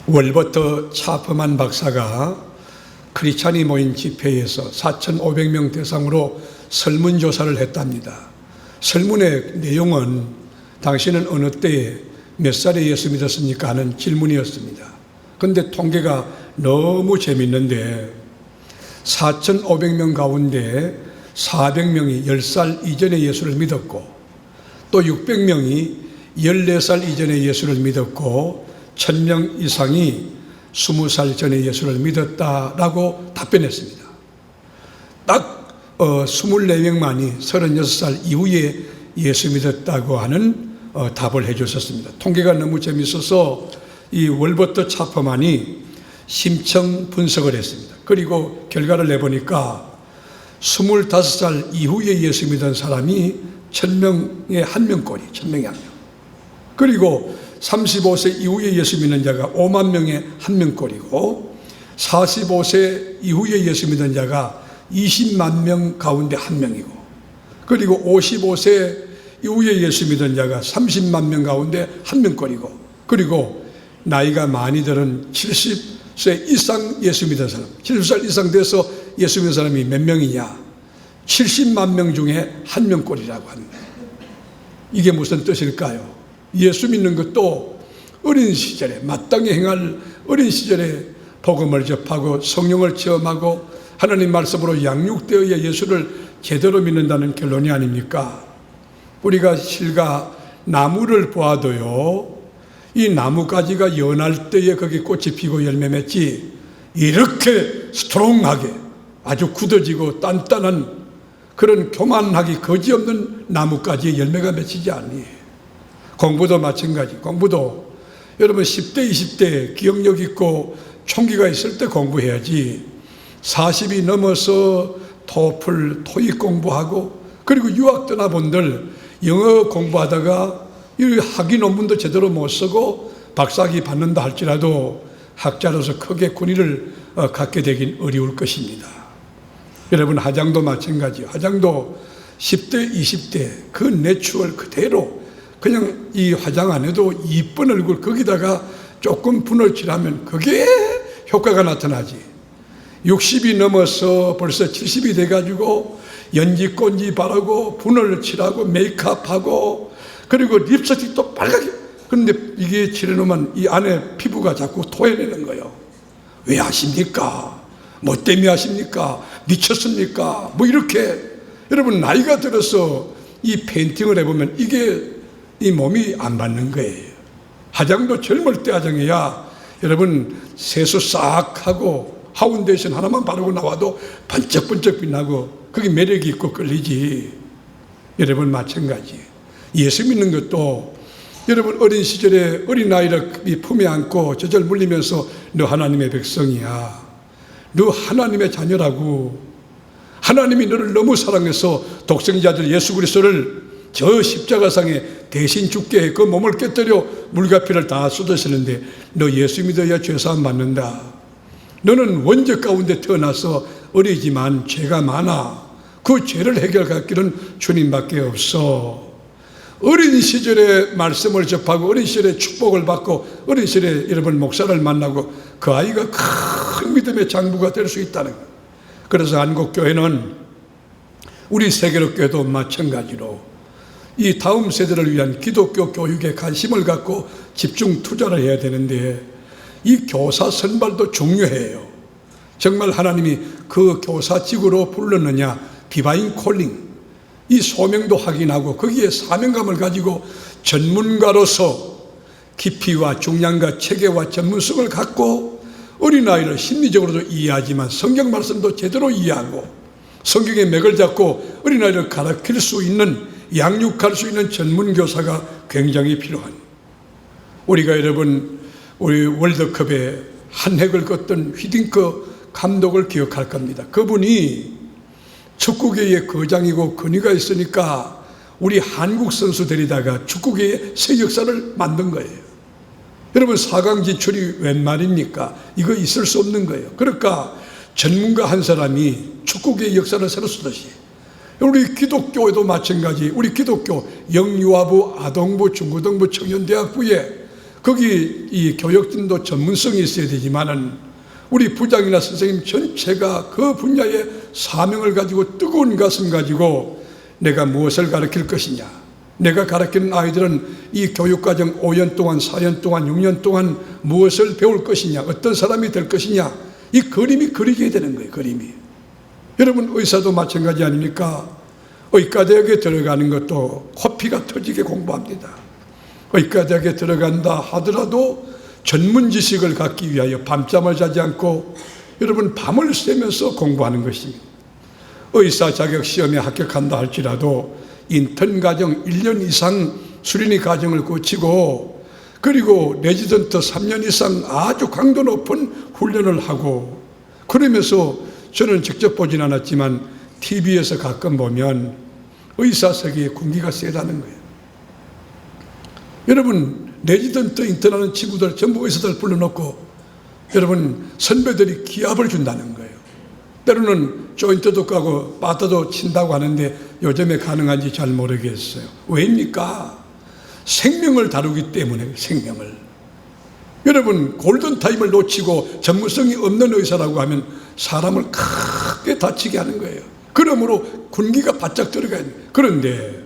월버터 차퍼만 박사가 크리스찬이 모인 집회에서 4,500명 대상으로 설문조사를 했답니다. 설문의 내용은 당신은 어느 때에 몇 살에 예수 믿었습니까? 하는 질문이었습니다. 그런데 통계가 너무 재밌는데 4,500명 가운데 400명이 10살 이전에 예수를 믿었고 또 600명이 14살 이전에 예수를 믿었고 1,000명 이상이 20살 전에 예수를 믿었다라고 답변했습니다. 딱 24명만이 36살 이후에 예수 믿었다고 하는 답을 해주셨습니다. 통계가 너무 재밌어서 이 월버터 차퍼만이 심층 분석을 했습니다. 그리고 결과를 내보니까 25살 이후에 예수 믿은 사람이 1,000명에 1명꼴이 1,000명에 1명. 그리고 35세 이후에 예수 믿는 자가 5만 명에 1명꼴이고 45세 이후에 예수 믿는 자가 20만 명 가운데 1명이고 그리고 55세 이후에 예수 믿는 자가 30만 명 가운데 1명꼴이고 그리고 나이가 많이 들은 70세 이상 예수 믿은 사람 70살 이상 돼서 예수 믿는 사람이 몇 명이냐 70만 명 중에 1명꼴이라고 합니다. 이게 무슨 뜻일까요? 예수 믿는 것도 어린 시절에 마땅히 행할 어린 시절에 복음을 접하고 성령을 체험하고 하나님 말씀으로 양육되어 예수를 제대로 믿는다는 결론이 아닙니까? 우리가 실과 나무를 보아도요 이 나무가지가 연할 때에 거기 꽃이 피고 열매 맺지 이렇게 스트롱하게 아주 굳어지고 단단한 그런 교만하기 거지없는 나무까지 열매가 맺히지 않니. 공부도 마찬가지. 공부도 여러분 10대 20대 기억력 있고 총기가 있을 때 공부해야지 40이 넘어서 토플 토익 공부하고 그리고 유학 떠나본들 영어 공부하다가 이 학위 논문도 제대로 못 쓰고 박사학위 받는다 할지라도 학자로서 크게 권위를 갖게 되긴 어려울 것입니다. 여러분 화장도 마찬가지요. 화장도 10대 20대 그 내추럴 그대로 그냥 이 화장 안 해도 이쁜 얼굴 거기다가 조금 분을 칠하면 그게 효과가 나타나지. 60이 넘어서 벌써 70이 돼가지고 연지 꼰지 바르고 분을 칠하고 메이크업하고 그리고 립스틱도 빨갛게 그런데 이게 칠해놓으면 이 안에 피부가 자꾸 토해내는 거예요. 왜 하십니까? 뭐 때문에 하십니까? 미쳤습니까? 뭐 이렇게 여러분 나이가 들어서 이 페인팅을 해보면 이게 이 몸이 안 받는 거예요. 화장도 젊을 때 화장해야 여러분 세수 싹 하고 파운데이션 하나만 바르고 나와도 번쩍번쩍 빛나고 그게 매력이 있고 끌리지. 여러분 마찬가지. 예수 믿는 것도 여러분 어린 시절에 어린아이를 품에 안고 저절 물리면서 너 하나님의 백성이야. 너 하나님의 자녀라고. 하나님이 너를 너무 사랑해서 독생자들 예수 그리스도를 저 십자가상에 대신 죽게 그 몸을 깨뜨려 물과 피를 다 쏟으시는데 너 예수 믿어야 죄사함 받는다. 너는 원죄 가운데 태어나서 어리지만 죄가 많아. 그 죄를 해결할 길은 주님밖에 없어. 어린 시절에 말씀을 접하고 어린 시절에 축복을 받고 어린 시절에 여러분 목사를 만나고 그 아이가 큰 믿음의 장부가 될 수 있다는 거예요. 그래서 한국교회는 우리 세계로교회도 마찬가지로 이 다음 세대를 위한 기독교 교육에 관심을 갖고 집중 투자를 해야 되는데 이 교사 선발도 중요해요. 정말 하나님이 그 교사직으로 불렀느냐 디바인 콜링 이 소명도 확인하고 거기에 사명감을 가지고 전문가로서 깊이와 중량과 체계와 전문성을 갖고 어린아이를 심리적으로도 이해하지만 성경 말씀도 제대로 이해하고 성경의 맥을 잡고 어린아이를 가르칠 수 있는 양육할 수 있는 전문교사가 굉장히 필요한 우리가 여러분 우리 월드컵에 한 획을 걷던 휘딩크 감독을 기억할 겁니다. 그분이 축구계의 거장이고 권위가 있으니까 우리 한국 선수 데리다가 축구계의 새 역사를 만든 거예요. 여러분 4강 진출이 웬 말입니까? 이거 있을 수 없는 거예요. 그러니까 전문가 한 사람이 축구계의 역사를 새로 쓰듯이 우리 기독교에도 마찬가지 우리 기독교 영유아부, 아동부, 중고등부, 청년대학부에 거기 이 교육진도 전문성이 있어야 되지만은 우리 부장이나 선생님 전체가 그 분야의 사명을 가지고 뜨거운 가슴 가지고 내가 무엇을 가르칠 것이냐, 내가 가르치는 아이들은 이 교육과정 5년 동안, 4년 동안, 6년 동안 무엇을 배울 것이냐, 어떤 사람이 될 것이냐, 이 그림이 그리게 되는 거예요. 그림이. 여러분, 의사도 마찬가지 아닙니까? 의과대학에 들어가는 것도 코피가 터지게 공부합니다. 의과대학에 들어간다 하더라도 전문 지식을 갖기 위하여 밤잠을 자지 않고 여러분 밤을 새면서 공부하는 것입니다. 의사 자격 시험에 합격한다 할지라도 인턴 과정 1년 이상 수련의 과정을 거치고 그리고 레지던트 3년 이상 아주 강도 높은 훈련을 하고 그러면서 저는 직접 보진 않았지만 TV에서 가끔 보면 의사 세계의 군기가 세다는 거예요. 여러분, 레지던트 인턴하는 친구들 전부 의사들 불러놓고 여러분 선배들이 기합을 준다는 거예요. 때로는 조인트도 까고 빠따도 친다고 하는데 요즘에 가능한지 잘 모르겠어요. 왜입니까? 생명을 다루기 때문에. 생명을. 여러분, 골든타임을 놓치고 전문성이 없는 의사라고 하면 사람을 크게 다치게 하는 거예요. 그러므로 군기가 바짝 들어가야 돼요. 그런데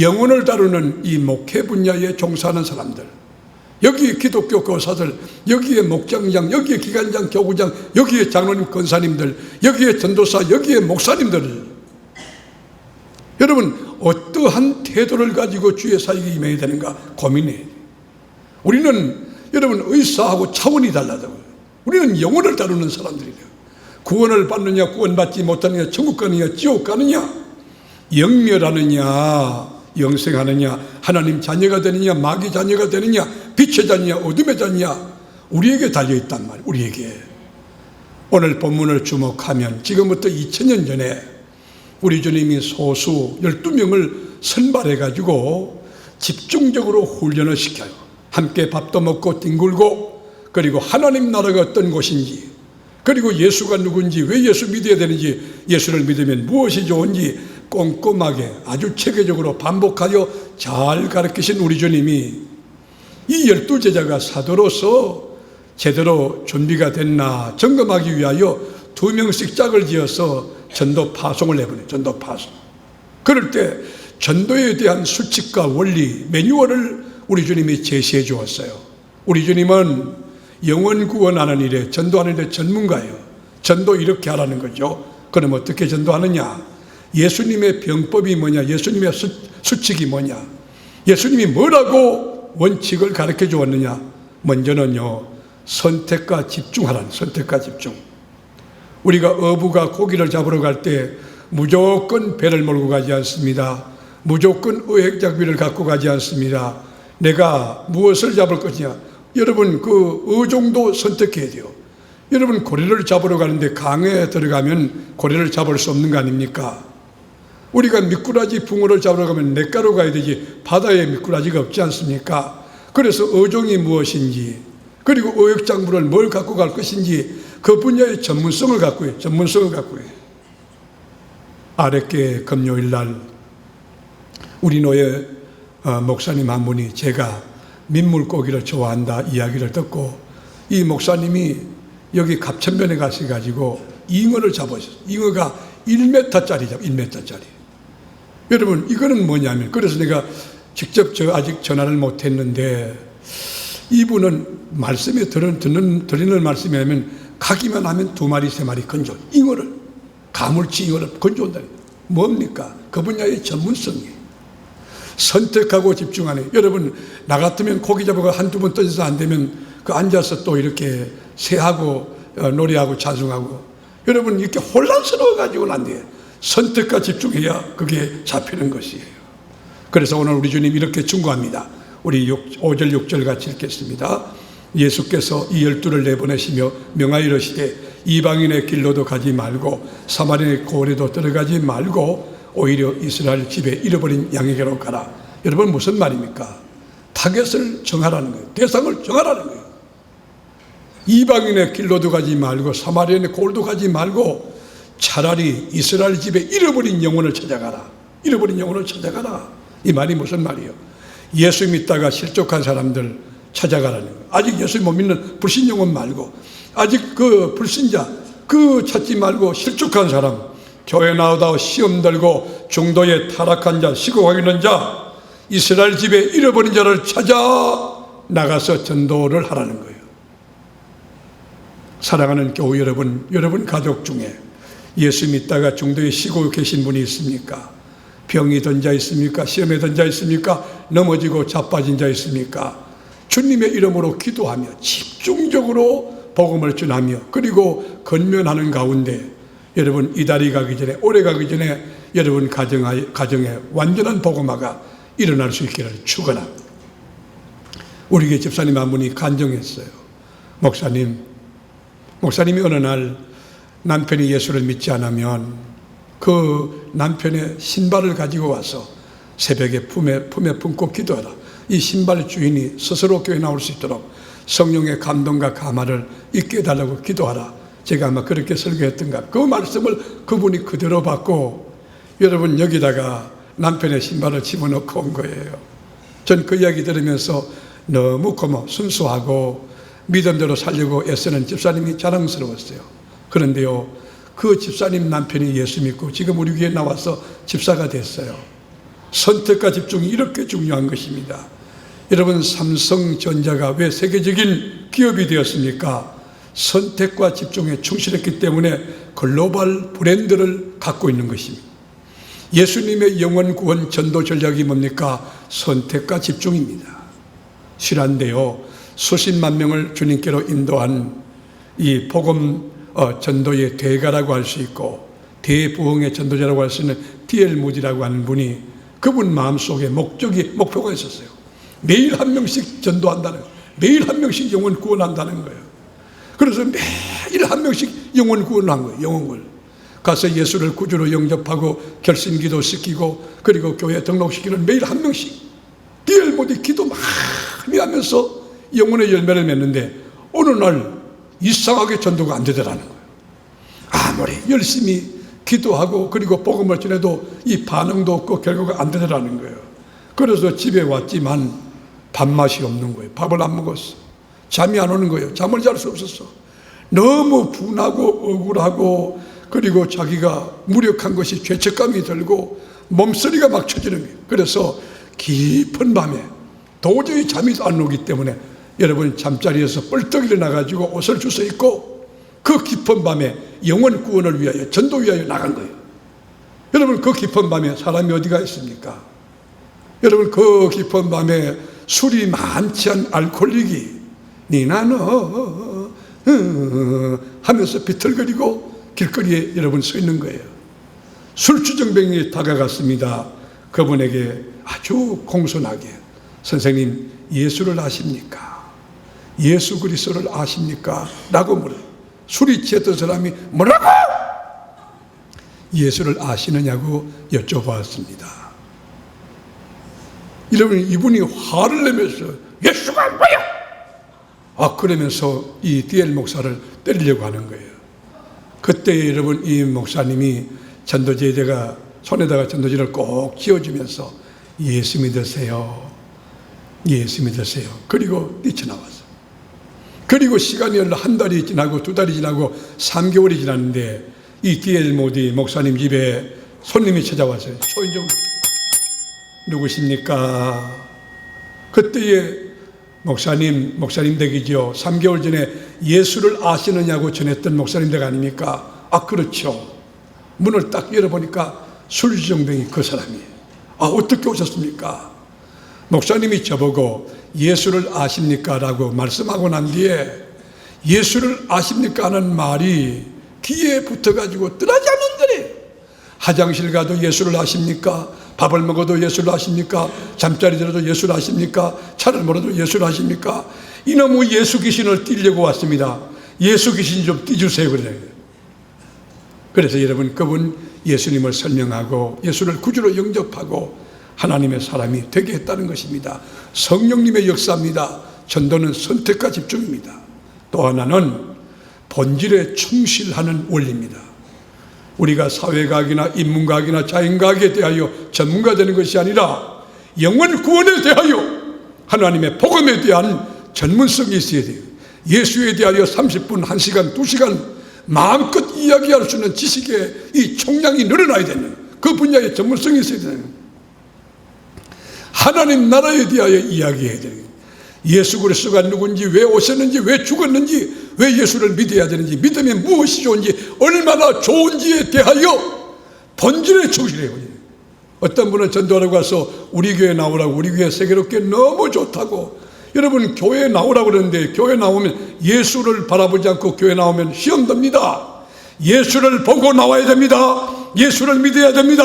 영혼을 다루는 이 목회 분야에 종사하는 사람들, 여기에 기독교 교사들, 여기에 목장장, 여기에 기관장, 교구장, 여기에 장로님, 권사님들, 여기에 전도사, 여기에 목사님들, 여러분 어떠한 태도를 가지고 주의 사역에 임해야 되는가 고민해야 돼요. 우리는 여러분 의사하고 차원이 달라요. 우리는 영혼을 다루는 사람들이에요. 구원을 받느냐, 구원받지 못하느냐, 천국 가느냐, 지옥 가느냐, 영멸하느냐, 영생하느냐, 하나님 자녀가 되느냐, 마귀 자녀가 되느냐, 빛의 자녀냐, 어둠의 자녀냐, 우리에게 달려있단 말이에요. 우리에게. 오늘 본문을 주목하면 지금부터 2000년 전에 우리 주님이 소수 12명을 선발해가지고 집중적으로 훈련을 시켜요. 함께 밥도 먹고 뒹굴고, 그리고 하나님 나라가 어떤 곳인지, 그리고 예수가 누군지, 왜 예수 믿어야 되는지, 예수를 믿으면 무엇이 좋은지 꼼꼼하게 아주 체계적으로 반복하여 잘 가르치신 우리 주님이 이 12제자가 사도로서 제대로 준비가 됐나 점검하기 위하여 2명씩 짝을 지어서 전도 파송을 해보내요. 전도 파송. 그럴 때 전도에 대한 수칙과 원리, 매뉴얼을 우리 주님이 제시해 주었어요. 우리 주님은 영혼 구원하는 일에, 전도하는 일에 전문가예요. 전도 이렇게 하라는 거죠. 그럼 어떻게 전도하느냐? 예수님의 병법이 뭐냐? 예수님의 수칙이 뭐냐? 예수님이 뭐라고 원칙을 가르쳐 주었느냐? 먼저는요, 선택과 집중하라는, 선택과 집중. 우리가 어부가 고기를 잡으러 갈 때 무조건 배를 몰고 가지 않습니다. 무조건 어획장비를 갖고 가지 않습니다. 내가 무엇을 잡을 것이냐? 여러분, 그 어종도 선택해야 돼요. 여러분, 고래를 잡으러 가는데 강에 들어가면 고래를 잡을 수 없는 거 아닙니까? 우리가 미꾸라지, 붕어를 잡으러 가면 냇가로 가야 되지 바다에 미꾸라지가 없지 않습니까? 그래서 어종이 무엇인지, 그리고 어획장비를 뭘 갖고 갈 것인지 그 분야의 전문성을 갖고 해요. 전문성을 갖고 해요. 아랫게 금요일 날 우리 노예 목사님 한 분이 제가 민물고기를 좋아한다 이야기를 듣고, 이 목사님이 여기 갑천변에 가셔가지고 잉어를 잡으셨어요. 잉어가 1m짜리 잡아요. 1m짜리. 여러분, 이거는 뭐냐면, 그래서 내가 직접 아직 전화를 못했는데, 이분은 말씀에 드리는 말씀이 하면 가기만 하면 2마리 3마리 건져, 잉어를, 가물치 잉어를 건져온다. 뭡니까? 그 분야의 전문성이에요. 선택하고 집중하네. 여러분, 나 같으면 고기 잡아가 한두 번 떠져서 안 되면 그 앉아서 또 이렇게 새하고 노래하고 찬송하고, 여러분 이렇게 혼란스러워 가지고는 안 돼요. 선택과 집중해야 그게 잡히는 것이에요. 그래서 오늘 우리 주님 이렇게 충고합니다. 우리 5절 6절 같이 읽겠습니다. 예수께서 이 12를 내보내시며 명하여 이르시되 이방인의 길로도 가지 말고 사마리아의 고을에도 들어가지 말고 오히려 이스라엘 집에 잃어버린 양에게로 가라. 여러분, 무슨 말입니까? 타겟을 정하라는 거예요. 대상을 정하라는 거예요. 이방인의 길로도 가지 말고 사마리아의 고을도 가지 말고 차라리 이스라엘 집에 잃어버린 영혼을 찾아가라. 잃어버린 영혼을 찾아가라. 이 말이 무슨 말이에요? 예수 믿다가 실족한 사람들, 찾아가라는 거예요. 아직 예수 못 믿는 불신 영혼 말고, 아직 그 불신자 그 찾지 말고 실족한 사람, 교회 나오다 시험 들고 중도에 타락한 자, 시국하고 있는 자, 이스라엘 집에 잃어버린 자를 찾아 나가서 전도를 하라는 거예요. 사랑하는 교우 여러분, 여러분 가족 중에 예수 믿다가 중도에 쉬고 계신 분이 있습니까? 병이 든 자 있습니까? 시험에 든 자 있습니까? 넘어지고 자빠진 자 있습니까? 주님의 이름으로 기도하며 집중적으로 복음을 전하며 그리고 건면하는 가운데 여러분 이달이 가기 전에, 올해 가기 전에 여러분 가정에 완전한 복음화가 일어날 수 있기를 축원합니다. 우리 교회 집사님 한 분이 간증했어요. 목사님이 어느 날 남편이 예수를 믿지 않으면 그 남편의 신발을 가지고 와서 새벽에 품에 품고 기도하라. 이 신발 주인이 스스로 교회 나올 수 있도록 성령의 감동과 감화를 있게 해달라고 기도하라. 제가 아마 그렇게 설교했던가. 그 말씀을 그분이 그대로 받고 여러분 여기다가 남편의 신발을 집어넣고 온 거예요. 전 그 이야기 들으면서 너무 고마워, 순수하고 믿음대로 살려고 애쓰는 집사님이 자랑스러웠어요. 그런데요, 그 집사님 남편이 예수 믿고 지금 우리 교회에 나와서 집사가 됐어요. 선택과 집중이 이렇게 중요한 것입니다. 여러분, 삼성전자가 왜 세계적인 기업이 되었습니까? 선택과 집중에 충실했기 때문에 글로벌 브랜드를 갖고 있는 것입니다. 예수님의 영원 구원 전도 전략이 뭡니까? 선택과 집중입니다. 실한데요, 수십만 명을 주님께로 인도한 이 복음 전도의 대가라고 할 수 있고 대부흥의 전도자라고 할 수 있는 D.L. 무디라고 하는 분이 그분 마음속에 목표가 있었어요. 매일 한 명씩 전도한다는 거예요. 매일 한 명씩 영혼 구원한다는 거예요. 그래서 매일 한 명씩 영혼 구원을 한 거예요. 영혼을 가서 예수를 구주로 영접하고 결심기도 시키고 그리고 교회에 등록시키는 매일 한 명씩 D.L. 무디 기도 많이 하면서 영혼의 열매를 맺는데 어느 날 이상하게 전도가 안 되더라는 거예요. 아무리 열심히 기도하고 그리고 복음을 전해도 이 반응도 없고 결과가 안 되더라는 거예요. 그래서 집에 왔지만 밥맛이 없는 거예요. 밥을 안 먹었어. 잠이 안 오는 거예요. 잠을 잘 수 없었어. 너무 분하고 억울하고 그리고 자기가 무력한 것이 죄책감이 들고 몸서리가 막 쳐지는 거예요. 그래서 깊은 밤에 도저히 잠이 안 오기 때문에 여러분 잠자리에서 뻘떡 일어나가지고 옷을 주워 입고 그 깊은 밤에 영혼 구원을 위하여 전도 위하여 나간 거예요. 여러분 그 깊은 밤에 사람이 어디가 있습니까? 여러분 그 깊은 밤에 술이 많지 않은 알코올릭이 니나너 하면서 비틀거리고 길거리에 여러분 서 있는 거예요. 술주정뱅이 다가갔습니다. 그분에게 아주 공손하게 선생님 예수를 아십니까? 예수 그리스도를 아십니까? 라고 물어요. 술이 취했던 사람이 뭐라고? 예수를 아시느냐고 여쭤봤습니다. 여러분 이분이 화를 내면서 예수가 뭐야? 그러면서 이 D.L. 목사를 때리려고 하는 거예요. 그때 여러분 이 목사님이 전도제자가 손에다가 전도지를 꼭 쥐어주면서 예수 믿으세요. 예수 믿으세요. 그리고 뛰쳐나왔어요. 그리고 시간이 한 달이 지나고 두 달이 지나고 3개월이 지났는데 이 D.L. 모디 목사님 집에 손님이 찾아왔어요. 초인종 누구십니까? 그때에 목사님 댁이죠. 3개월 전에 예수를 아시느냐고 전했던 목사님 댁 아닙니까? 그렇죠. 문을 딱 열어보니까 술주정뱅이 그 사람이에요. 어떻게 오셨습니까? 목사님이 저보고 예수를 아십니까? 라고 말씀하고 난 뒤에 예수를 아십니까? 하는 말이 귀에 붙어가지고 떠나지 않는 거래요. 화장실 가도 예수를 아십니까? 밥을 먹어도 예수를 아십니까? 잠자리 들어도 예수를 아십니까? 차를 몰아도 예수를 아십니까? 이놈의 예수 귀신을 띄려고 왔습니다. 예수 귀신 좀 띄주세요. 그래서 여러분 그분 예수님을 설명하고 예수를 구주로 영접하고 하나님의 사람이 되게 했다는 것입니다. 성령님의 역사입니다. 전도는 선택과 집중입니다. 또 하나는 본질에 충실하는 원리입니다. 우리가 사회과학이나 인문과학이나 자연과학에 대하여 전문가 되는 것이 아니라 영혼 구원에 대하여 하나님의 복음에 대한 전문성이 있어야 돼요. 예수에 대하여 30분, 1시간, 2시간 마음껏 이야기할 수 있는 지식의 이 총량이 늘어나야 되는 그 분야의 전문성이 있어야 되는 거예요. 하나님 나라에 대하여 이야기해야 되는 거예요. 예수 그리스도가 누군지, 왜 오셨는지, 왜 죽었는지, 왜 예수를 믿어야 되는지, 믿으면 무엇이 좋은지, 얼마나 좋은지에 대하여 본질에 충실해요. 어떤 분은 전도하러 가서 우리 교회 나오라고, 우리 교회 세계롭게 너무 좋다고. 여러분 교회에 나오라고 그러는데 교회 나오면 예수를 바라보지 않고 교회 나오면 시험 됩니다. 예수를 보고 나와야 됩니다. 예수를 믿어야 됩니다.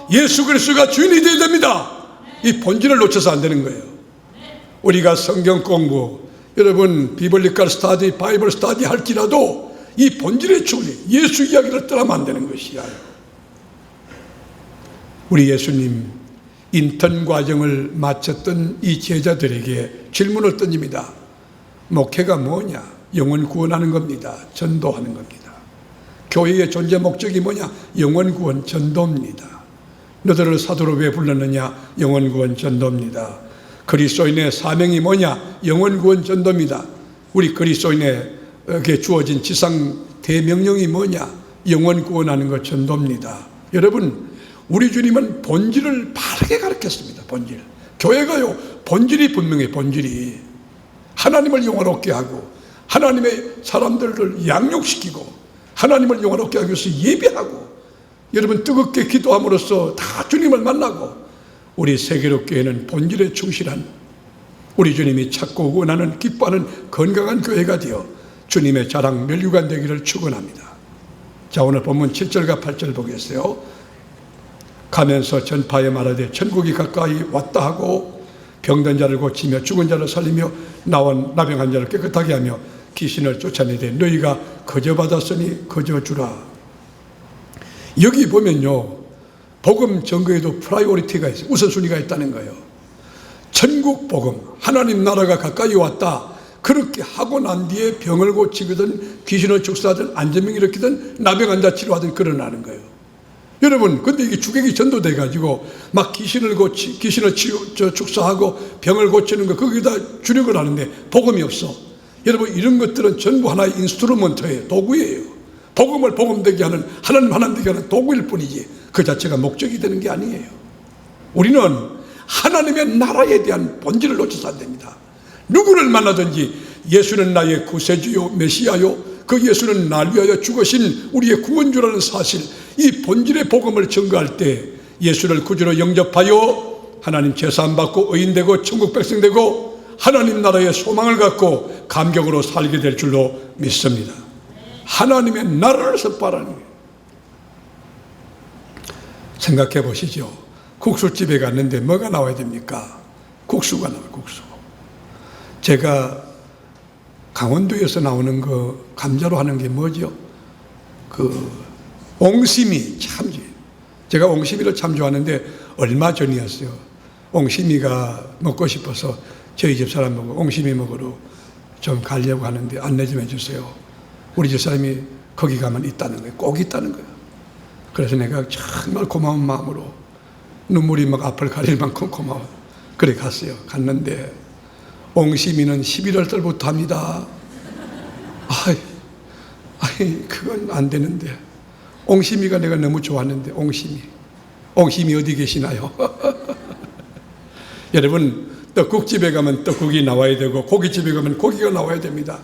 예수 그리스도가 주인이 되어야 됩니다. 이 본질을 놓쳐서 안 되는 거예요. 우리가 성경 공부, 여러분 비블리컬 스타디, 바이블 스타디 할지라도 이 본질의 충실, 예수 이야기를 떠나면 안 되는 것이야. 우리 예수님 인턴 과정을 마쳤던 이 제자들에게 질문을 던집니다. 목회가 뭐냐? 영혼 구원하는 겁니다. 전도하는 겁니다. 교회의 존재 목적이 뭐냐? 영혼 구원, 전도입니다. 너들을 사도로 왜 불렀느냐? 영혼 구원, 전도입니다. 그리스도인의 사명이 뭐냐? 영혼 구원, 전도입니다. 우리 그리스도인에게 주어진 지상 대명령이 뭐냐? 영혼 구원하는 것, 전도입니다. 여러분, 우리 주님은 본질을 바르게 가르쳤습니다. 본질. 교회가요, 본질이 분명해. 본질이 하나님을 영화롭게 하고 하나님의 사람들을 양육시키고 하나님을 영화롭게 하기 위해서 예배하고, 여러분 뜨겁게 기도함으로써 다 주님을 만나고, 우리 세계롭교회는 본질에 충실한 우리 주님이 찾고 원하는 기뻐하는 건강한 교회가 되어 주님의 자랑 멸류관 되기를 축원합니다. 자, 오늘 본문 7절과 8절 보겠어요. 가면서 전파에 말하되 천국이 가까이 왔다 하고 병든 자를 고치며 죽은 자를 살리며 나병한 자를 깨끗하게 하며 귀신을 쫓아내되 너희가 거저 받았으니 거저 주라. 여기 보면요, 복음 전거에도 프라이오리티가 있어요. 우선순위가 있다는 거예요. 천국 복음, 하나님 나라가 가까이 왔다, 그렇게 하고 난 뒤에 병을 고치거든 귀신을 축사하든 안전병 일으키든 나병한 자 치료하든 그러나는 거예요. 여러분, 근데 이게 주객이 전도돼 가지고 막 귀신을 축사하고 병을 고치는 거, 거기다 주력을 하는데 복음이 없어. 여러분, 이런 것들은 전부 하나의 인스트루먼트예요. 도구예요. 복음을 복음되게 하는, 하나님 되게 하는 도구일 뿐이지 그 자체가 목적이 되는 게 아니에요. 우리는 하나님의 나라에 대한 본질을 놓쳐서 안 됩니다. 누구를 만나든지 예수는 나의 구세주요 메시아요, 그 예수는 날 위하여 죽으신 우리의 구원주라는 사실, 이 본질의 복음을 증거할 때 예수를 구주로 영접하여 하나님 제사함 받고 의인되고 천국 백성 되고 하나님 나라의 소망을 갖고 감격으로 살게 될 줄로 믿습니다. 하나님의 나라를 선포하라는 거예요. 생각해 보시죠. 국수집에 갔는데 뭐가 나와야 됩니까? 국수가 나와요. 국수. 제가 강원도에서 나오는 그 감자로 하는 게 뭐죠? 그 옹심이, 참, 제가 옹심이를 참 좋아하는데 얼마 전이었어요. 옹심이가 먹고 싶어서 저희 집 사람 보고 옹심이 먹으러 좀 가려고 하는데 안내 좀 해주세요. 우리 집 사람이 거기 가면 있다는 거예요. 꼭 있다는 거예요. 그래서 내가 정말 고마운 마음으로 눈물이 막 앞을 가릴 만큼 고마워. 그래 갔어요. 갔는데 옹심이는 11월 달부터 합니다. 아이, 그건 안 되는데. 옹심이가 내가 너무 좋았는데, 옹심이 어디 계시나요? 여러분, 떡국집에 가면 떡국이 나와야 되고 고깃집에 가면 고기가 나와야 됩니다.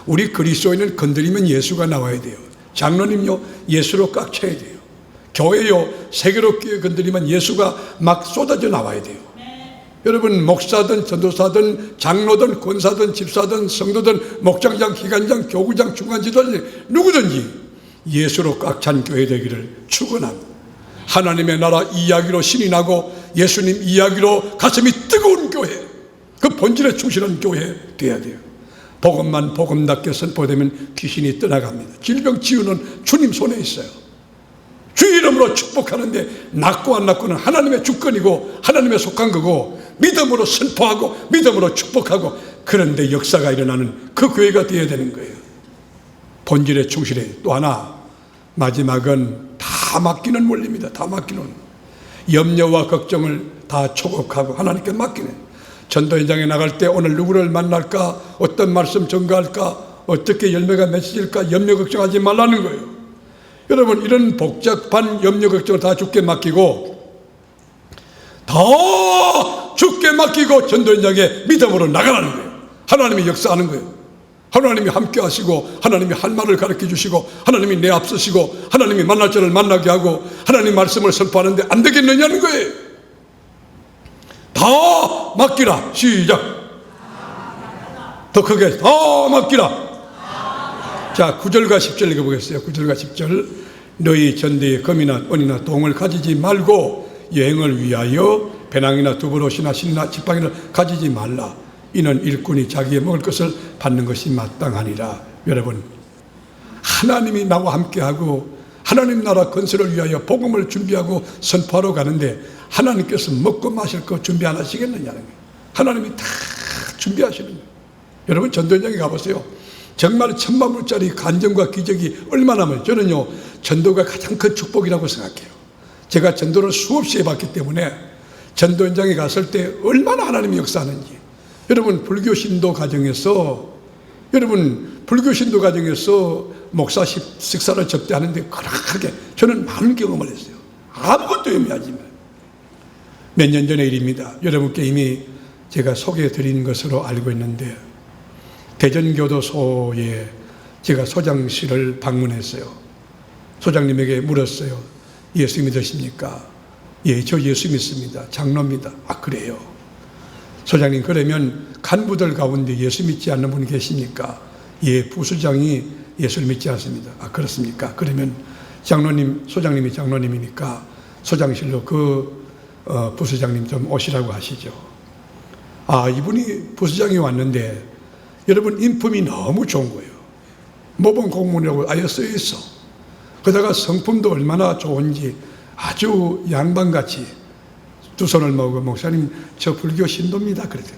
우리 그리스도인은 건드리면 예수가 나와야 돼요. 장로님요, 예수로 꽉 차야 돼요. 교회요, 세계롭게 건드리면 예수가 막 쏟아져 나와야 돼요. 여러분, 목사든 전도사든 장로든 권사든 집사든 성도든 목장장, 기관장, 교구장, 중간지도자 누구든지 예수로 꽉 찬 교회 되기를 축원합니다. 하나님의 나라 이야기로 신이 나고 예수님 이야기로 가슴이 뜨거운 교회, 그 본질에 충실한 교회 돼야 돼요. 복음만 복음답게 선포되면 귀신이 떠나갑니다. 질병 치유는 주님 손에 있어요. 주 이름으로 축복하는데 낫고 안 낫고는 하나님의 주권이고 하나님의 속한 거고, 믿음으로 선포하고 믿음으로 축복하고, 그런데 역사가 일어나는 그 교회가 되어야 되는 거예요. 본질에 충실해. 또 하나, 마지막은 다 맡기는 원리입니다. 다 맡기는. 염려와 걱정을 다 초곡하고 하나님께 맡기는. 전도 현장에 나갈 때 오늘 누구를 만날까, 어떤 말씀 전가할까, 어떻게 열매가 맺힐까 염려 걱정하지 말라는 거예요. 여러분, 이런 복잡한 염려 걱정을 다 주께 맡기고, 다 주께 맡기고 전도 현장에 믿음으로 나가라는 거예요. 하나님이 역사하는 거예요. 하나님이 함께 하시고, 하나님이 할 말을 가르쳐 주시고, 하나님이 내 앞서시고, 하나님이 만날 자를 만나게 하고, 하나님 말씀을 선포하는데 안 되겠느냐는 거예요. 다 맡기라. 시작. 더 크게 다 맡기라. 자, 9절과 10절 읽어보겠어요. 9절과 10절. 너희 전대에 금이나 은이나 동을 가지지 말고 여행을 위하여 배낭이나 두부옷이나 신이나 지팡이를 가지지 말라. 이는 일꾼이 자기의 먹을 것을 받는 것이 마땅하니라. 여러분, 하나님이 나와 함께하고 하나님 나라 건설을 위하여 복음을 준비하고 선포하러 가는데 하나님께서 먹고 마실 거 준비 안 하시겠느냐는 거예요. 하나님이 다 준비하시는 거예요. 여러분, 전도 현장에 가보세요. 정말 천만불짜리 간증과 기적이 얼마나 많아요. 저는요, 전도가 가장 큰 축복이라고 생각해요. 제가 전도를 수없이 해봤기 때문에 전도 현장에 갔을 때 얼마나 하나님이 역사하는지. 여러분, 불교 신도 가정에서 목사 식사를 접대하는데 거룩하게 저는 많은 경험을 했어요. 아무것도 의미하지만. 몇 년 전의 일입니다. 여러분께 이미 제가 소개해 드린 것으로 알고 있는데, 대전교도소에 제가 소장실을 방문했어요. 소장님에게 물었어요. 예수 믿으십니까? 예, 저 예수 믿습니다. 장로입니다. 아, 그래요? 소장님, 그러면 간부들 가운데 예수 믿지 않는 분이 계십니까? 예, 부수장이 예수를 믿지 않습니다. 아, 그렇습니까? 그러면 소장님이 장로님이니까 소장실로 부수장님 좀 오시라고 하시죠. 아, 이분이 부수장이 왔는데 여러분, 인품이 너무 좋은 거예요. 모범 공무원이라고 아예 써 있어. 그러다가 성품도 얼마나 좋은지 아주 양반같이 두 손을 모으고, 목사님, 저 불교 신도입니다. 그랬더니,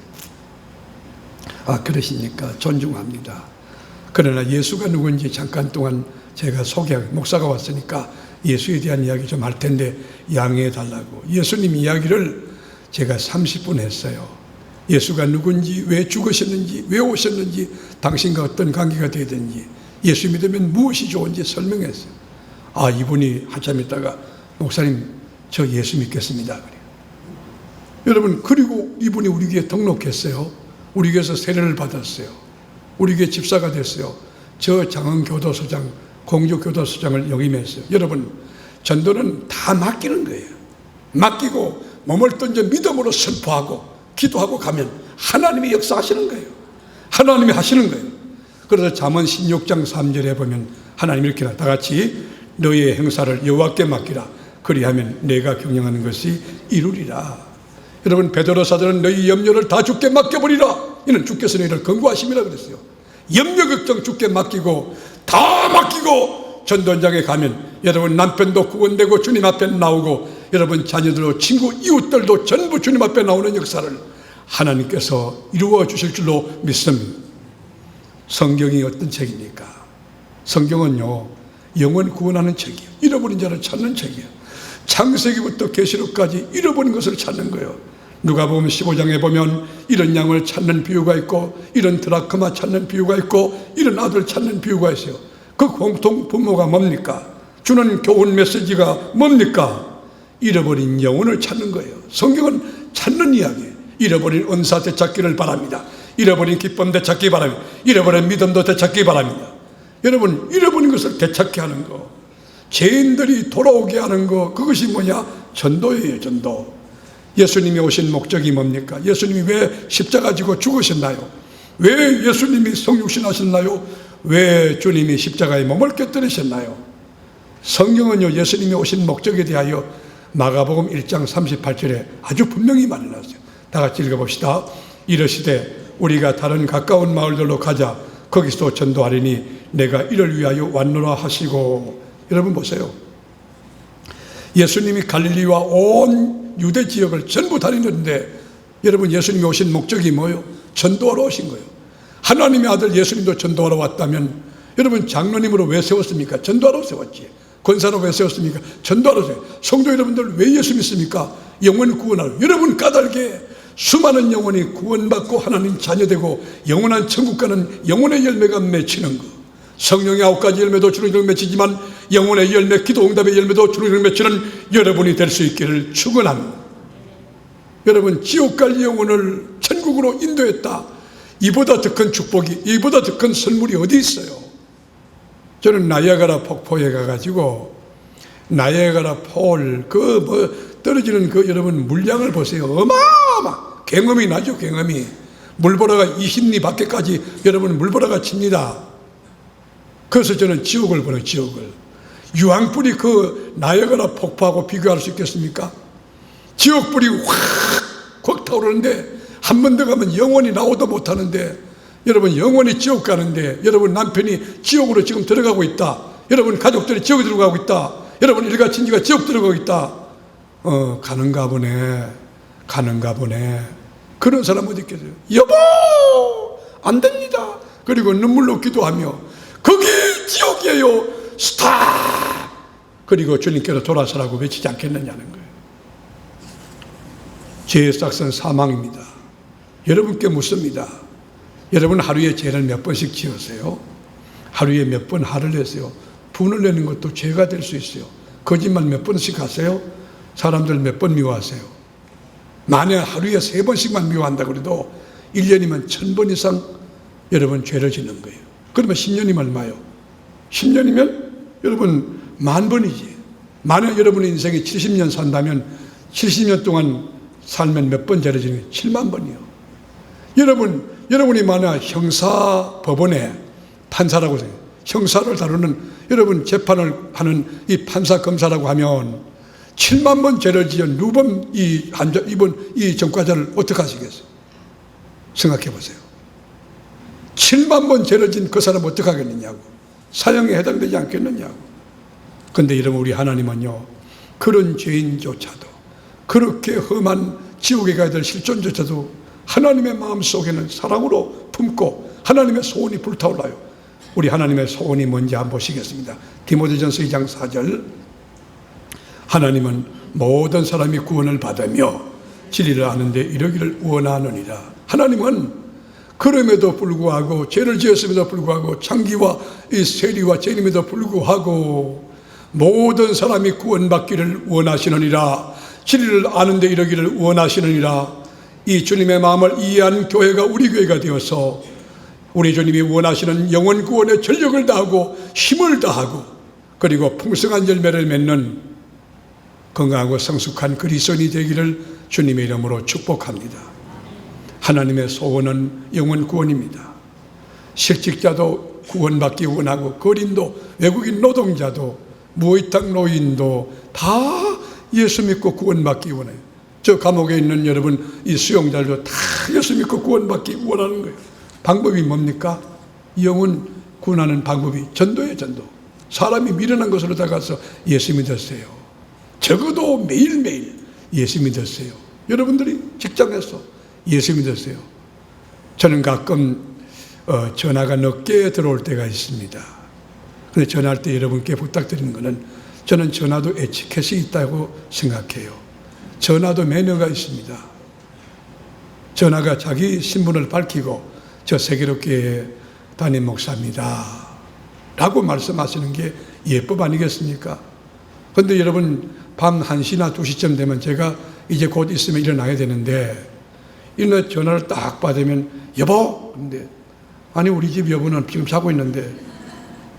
아, 그러십니까? 존중합니다. 그러나 예수가 누군지 잠깐 동안 제가 목사가 왔으니까 예수에 대한 이야기 좀 할 텐데 양해해 달라고. 예수님 이야기를 제가 30분 했어요. 예수가 누군지, 왜 죽으셨는지, 왜 오셨는지, 당신과 어떤 관계가 되든지, 예수 믿으면 무엇이 좋은지 설명했어요. 아, 이분이 한참 있다가, 목사님, 저 예수 믿겠습니다. 그래요. 여러분, 그리고 이분이 우리 교회에 등록했어요. 우리 교회에서 세례를 받았어요. 우리 교회 집사가 됐어요. 저 장흥교도소장, 공주교도소장을 역임했어요. 여러분, 전도는 다 맡기는 거예요. 맡기고 몸을 던져 믿음으로 선포하고 기도하고 가면 하나님이 역사하시는 거예요. 하나님이 하시는 거예요. 그래서 잠언 16장 3절에 보면 하나님이 이렇게 다 같이 너희의 행사를 여호와께 맡기라. 그리하면 내가 경영하는 것이 이루리라. 여러분, 베드로 사도는 너희 염려를 다 주께 맡겨버리라. 이는 주께서 너희를 권고하심이라 그랬어요. 염려 걱정 주께 맡기고 다 맡기고 전도 현장에 가면 여러분, 남편도 구원되고 주님 앞에 나오고, 여러분 자녀들도 친구 이웃들도 전부 주님 앞에 나오는 역사를 하나님께서 이루어 주실 줄로 믿습니다. 성경이 어떤 책입니까? 성경은요, 영혼 구원하는 책이에요. 잃어버린 자를 찾는 책이에요. 창세기부터 계시록까지 잃어버린 것을 찾는 거예요. 누가복음 15장에 보면 이런 양을 찾는 비유가 있고, 이런 드라크마 찾는 비유가 있고, 이런 아들 찾는 비유가 있어요. 그 공통 분모가 뭡니까? 주는 교훈 메시지가 뭡니까? 잃어버린 영혼을 찾는 거예요. 성경은 찾는 이야기예요. 잃어버린 은사 되찾기를 바랍니다. 잃어버린 기쁨 되찾기 바랍니다. 잃어버린 믿음도 되찾기 바랍니다. 여러분, 잃어버린 것을 되찾게 하는 거, 죄인들이 돌아오게 하는 거, 그것이 뭐냐? 전도예요. 전도. 예수님이 오신 목적이 뭡니까? 예수님이 왜 십자가 지고 죽으셨나요? 왜 예수님이 성육신 하셨나요? 왜 주님이 십자가에 몸을 곁들이셨나요? 성경은요, 예수님이 오신 목적에 대하여 마가복음 1장 38절에 아주 분명히 말해놨어요. 다 같이 읽어봅시다. 이르시되 우리가 다른 가까운 마을들로 가자. 거기서 전도하리니 내가 이를 위하여 왔노라 하시고. 여러분 보세요. 예수님이 갈릴리와 온 유대 지역을 전부 다니는데, 여러분, 예수님이 오신 목적이 뭐예요? 전도하러 오신 거예요. 하나님의 아들 예수님도 전도하러 왔다면, 여러분, 장로님으로 왜 세웠습니까? 전도하러 세웠지. 권사로 왜 세웠습니까? 전도하러 세웠어요. 성도 여러분들 왜 예수 믿습니까? 영혼 구원하러. 여러분 까닭에 수많은 영혼이 구원받고 하나님 자녀되고 영원한 천국 가는 영혼의 열매가 맺히는 것. 성령의 9가지 열매도 주렁주렁 맺히지만 영혼의 열매, 기도 응답의 열매도 주렁주렁 맺히는 여러분이 될 수 있기를 축원합니다. 여러분, 지옥 갈 영혼을 천국으로 인도했다. 이보다 더 큰 축복이, 이보다 더 큰 선물이 어디 있어요? 저는 나이아가라 폭포에 가가지고 나이아가라 폴 떨어지는 여러분 물량을 보세요. 어마어마. 경험이 나죠. 경험이. 물보라가 20리 밖에까지 여러분 물보라가 칩니다. 그래서 저는 지옥을 보는 지옥을. 유황불이 나이아가라 폭포하고 비교할 수 있겠습니까? 지옥불이 확 타오르는데 한 번 더 가면 영원히 나오도 못하는데, 여러분 영원히 지옥 가는데, 여러분 남편이 지옥으로 지금 들어가고 있다. 여러분 가족들이 지옥에 들어가고 있다. 여러분 일가 친지가 지옥 들어가고 있다. 가는가 보네. 그런 사람 어디 있겠어요? 여보, 안 됩니다. 그리고 눈물로 기도하며 거기 지옥이에요. 스탑. 그리고 주님께로 돌아서라고 외치지 않겠느냐는 거예요. 죄의 싹은 사망입니다. 여러분께 묻습니다. 여러분 하루에 죄를 몇 번씩 지으세요? 하루에 몇 번 화를 내세요? 분을 내는 것도 죄가 될 수 있어요. 거짓말 몇 번씩 하세요? 사람들 몇 번 미워하세요? 만약 하루에 3번씩만 미워한다고 해도 1년이면 1000번 이상 여러분 죄를 짓는 거예요. 그러면 10년이면 얼마요? 10년이면 여러분 10,000번이지. 만약 여러분의 인생이 70년 산다면 70년 동안 살면 몇 번 죄를 짓는 거예요? 7만 번이요. 여러분이 만약 형사법원에 판사라고 해요. 형사를 다루는 여러분 재판을 하는 이 판사 검사라고 하면 7만 번 죄를 지은 누범 이번 전과자를 어떻게 하시겠어요? 생각해 보세요. 7만 번 죄를 지은 그 사람 어떻게 하겠느냐고. 사형에 해당되지 않겠느냐고. 그런데 여러분, 우리 하나님은요, 그런 죄인조차도, 그렇게 험한 지옥에 가야 될 실존조차도 하나님의 마음속에는 사랑으로 품고 하나님의 소원이 불타올라요. 우리 하나님의 소원이 뭔지 한번 보시겠습니다. 디모데전서 2장 4절. 하나님은 모든 사람이 구원을 받으며 진리를 아는데 이르기를 원하느니라. 하나님은 그럼에도 불구하고, 죄를 지었음에도 불구하고, 창기와 이 세리와 죄임에도 불구하고 모든 사람이 구원받기를 원하시느니라. 진리를 아는데 이르기를 원하시느니라. 이 주님의 마음을 이해한 교회가 우리 교회가 되어서 우리 주님이 원하시는 영혼 구원에 전력을 다하고 힘을 다하고, 그리고 풍성한 열매를 맺는 건강하고 성숙한 그리스도인이 되기를 주님의 이름으로 축복합니다. 하나님의 소원은 영혼 구원입니다. 실직자도 구원받기 원하고, 거린도, 외국인 노동자도, 무의탁 노인도 다 예수 믿고 구원받기 원해요. 저 감옥에 있는 여러분, 이 수용자들도 다 예수 믿고 구원받기 원하는 거예요. 방법이 뭡니까? 영혼 구원하는 방법이 전도예요. 전도. 사람이 미련한 것으로 다가서 예수 믿으세요. 적어도 매일매일 예수 믿으세요. 여러분들이 직장에서 예수 믿으세요. 저는 가끔 전화가 늦게 들어올 때가 있습니다. 그런데 전화할 때 여러분께 부탁드리는 것은, 저는 전화도 에티켓이 있다고 생각해요. 전화도 매너가 있습니다. 전화가 자기 신분을 밝히고 저 세계롭게 담임 목사입니다 라고 말씀하시는 게 예법 아니겠습니까? 그런데 여러분, 밤 1시나 2시쯤 되면 제가 이제 곧 있으면 일어나야 되는데, 일어나 전화를 딱 받으면 여보! 근데 아니 우리 집 여보는 지금 자고 있는데,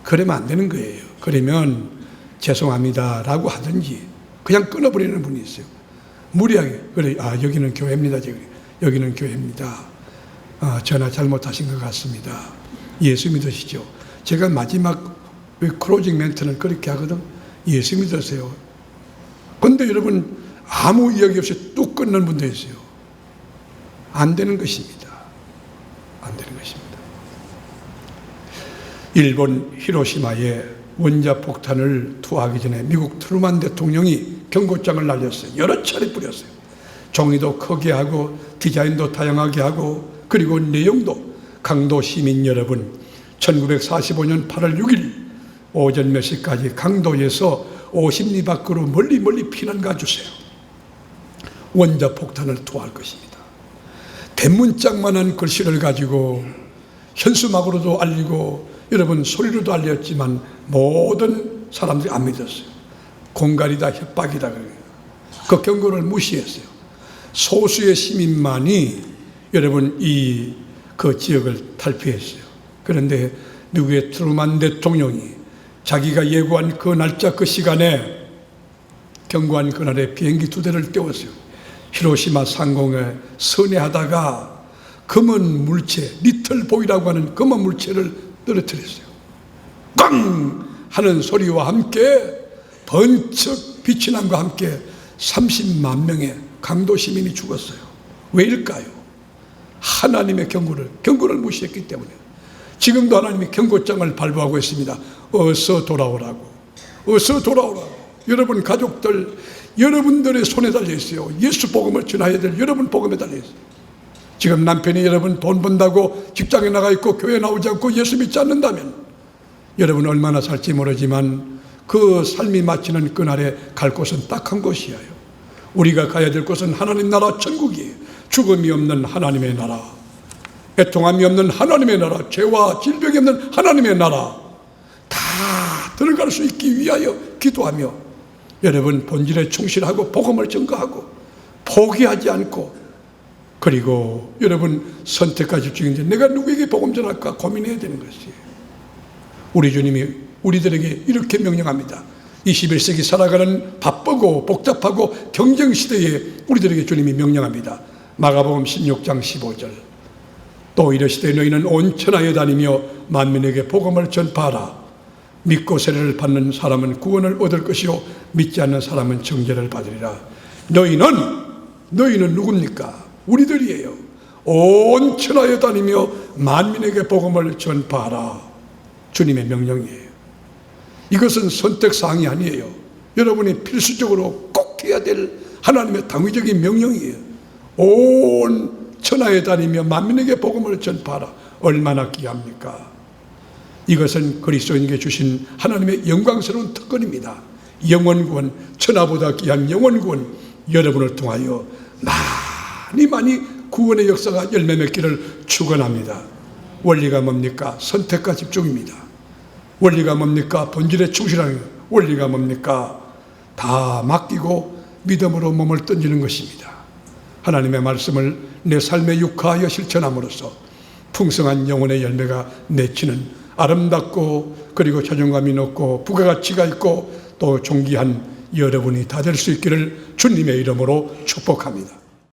그러면 안 되는 거예요. 그러면 죄송합니다 라고 하든지 그냥 끊어버리는 분이 있어요. 무리하게. 그래, 여기는 교회입니다. 여기는 교회입니다. 전화 잘못하신 것 같습니다. 예수 믿으시죠? 제가 마지막 클로징 멘트는 그렇게 하거든. 예수 믿으세요. 그런데 여러분, 아무 이야기 없이 뚝 끊는 분도 있어요. 안 되는 것입니다. 안 되는 것입니다. 일본 히로시마에 원자폭탄을 투하하기 전에 미국 트루만 대통령이 경고장을 날렸어요. 여러 차례 뿌렸어요. 종이도 크게 하고 디자인도 다양하게 하고, 그리고 내용도, 강도 시민 여러분, 1945년 8월 6일 오전 몇 시까지 강도에서 50리 밖으로 멀리 피난 가주세요. 원자폭탄을 투하할 것입니다. 대문짝만한 글씨를 가지고 현수막으로도 알리고 여러분 소리로도 알렸지만 모든 사람들이 안 믿었어요. 공갈이다, 협박이다. 그 경고를 무시했어요. 소수의 시민만이 여러분 그 지역을 탈피했어요. 그런데 미국의 트루만 대통령이 자기가 예고한 그 날짜 그 시간에 경고한 그날에 비행기 2대를 띄웠어요. 히로시마 상공에 선회하다가 검은 물체, 리틀보이라고 하는 검은 물체를 떨어뜨렸어요. 꽝! 하는 소리와 함께 번쩍 빛이 남과 함께 30만 명의 강도 시민이 죽었어요. 왜일까요? 하나님의 경고를 무시했기 때문에. 지금도 하나님이 경고장을 발부하고 있습니다. 어서 돌아오라고. 어서 돌아오라고. 여러분 가족들, 여러분들의 손에 달려 있어요. 예수 복음을 전해야 될 여러분 복음에 달려 있어요. 지금 남편이 여러분 돈 번다고 직장에 나가 있고 교회 나오지 않고 예수 믿지 않는다면 여러분 얼마나 살지 모르지만 그 삶이 마치는 그날에 갈 곳은 딱 한 곳이에요. 우리가 가야 될 곳은 하나님 나라 천국이에요. 죽음이 없는 하나님의 나라, 애통함이 없는 하나님의 나라, 죄와 질병이 없는 하나님의 나라, 다 들어갈 수 있기 위하여 기도하며 여러분 본질에 충실하고 복음을 전거하고 포기하지 않고, 그리고 여러분 선택과 집중인데 내가 누구에게 복음 전할까 고민해야 되는 것이에요. 우리 주님이 우리들에게 이렇게 명령합니다. 21세기 살아가는 바쁘고 복잡하고 경쟁시대에 우리들에게 주님이 명령합니다. 마가복음 16장 15절. 또 이르시되 너희는 온 천하에 다니며 만민에게 복음을 전파하라. 믿고 세례를 받는 사람은 구원을 얻을 것이요 믿지 않는 사람은 정죄를 받으리라. 너희는 누굽니까? 우리들이에요. 온 천하에 다니며 만민에게 복음을 전파하라. 주님의 명령이에요. 이것은 선택사항이 아니에요. 여러분이 필수적으로 꼭 해야 될 하나님의 당위적인 명령이에요. 온 천하에 다니며 만민에게 복음을 전파하라. 얼마나 귀합니까? 이것은 그리스도인에게 주신 하나님의 영광스러운 특권입니다. 영원구원, 천하보다 귀한 영원구원, 여러분을 통하여 많이 구원의 역사가 열매 맺기를 축원합니다. 원리가 뭡니까? 선택과 집중입니다. 원리가 뭡니까? 본질에 충실하는 것. 원리가 뭡니까? 다 맡기고 믿음으로 몸을 던지는 것입니다. 하나님의 말씀을 내 삶에 육화하여 실천함으로써 풍성한 영혼의 열매가 맺히는 아름답고 그리고 자존감이 높고 부가가치가 있고 또 존귀한 여러분이 다 될 수 있기를 주님의 이름으로 축복합니다.